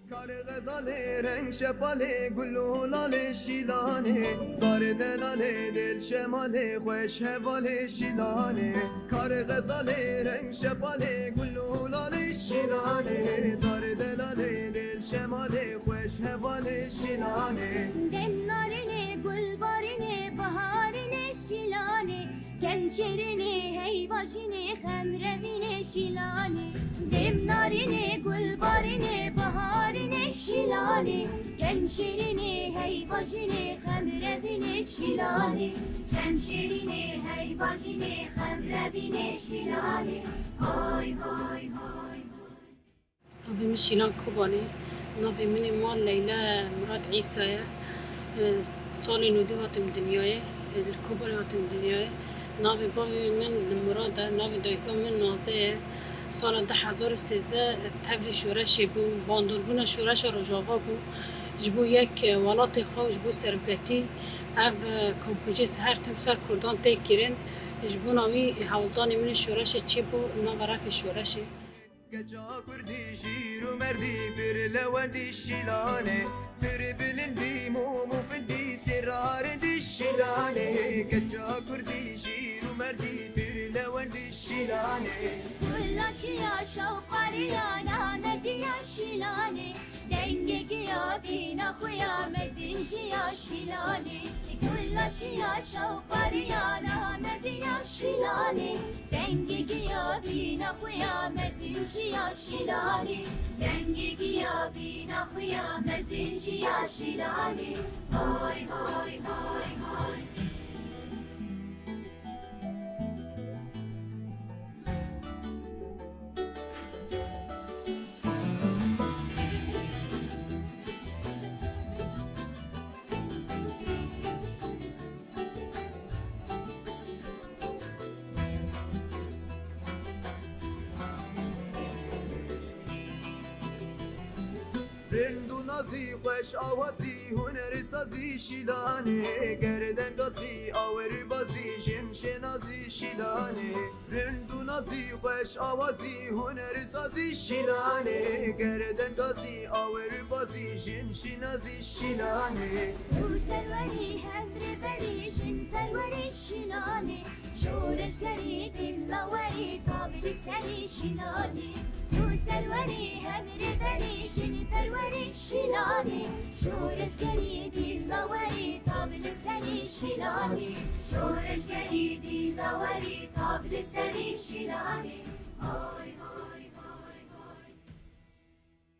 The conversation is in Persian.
کار غزاله رنگ شپاله گلو لاله شیلانه زار دلاله دل شماله خوش حواله شیلانه کار غزاله رنگ شپاله گلو لاله شیلانه زار دلاله دل شماله خوش حواله شیلانه دم نارینه گل بارینه بهارینه شیلانه کنشرینه هیواشینه خمروینه شیلانه دم نارینه گل بارینه بهارینه شیلانه کنشرینه هیواشینه خمروینه شیلانه کنشرینه هیواشینه خمروینه شیلانه های های های نافي من شيلان كوباني نافي مني مال ليلى مراد عيسى صالي نودي هاتم دنياي الكوباني هاتم دنياي نافي بابي من مراد نافي دايكا من نازه سال 2013 تبلی شورش بو باندوربون شورش رجاوا بو جبو یک ولات خو جبو سرکتی اف کمپوزیس هر تمسار کردان تک گیرن جبو ناوی حوالدان من شورش چی بو ناو رفع شورش گجا کردی شیر و مردی بر لوندی شیلانه بر بلندی مومو فندی سرار دی شیلانه گجا کردی شیر و مردی بر لوندی شیلانه Kullaçıya şavqarıya namediya şilani Denge giyabina kuya mezinşiya şilani Kullaçıya şavqarıya namediya şilani Denge giyabina kuya mezinşiya şilani Denge giyabina kuya mezinşiya şilani Hoy hoy hoy hoy رندو نازی خوش آوازی هنر سازی شیلانه گردن گازی آور بازی جن شنازی شیلانه رندو نازی خوش آوازی هنر سازی شیلانه گردن گازی آور بازی جن شنازی شیلانه تو سروری همر بری شن پروری شیلانی شورشگری دلاوری قابل سری شیلانی تو سروری همر بری شن پروری شیلانی شورشگری دلاوری قابل سری شیلانی شورشگری دلاوری قابل سری شیلانی های های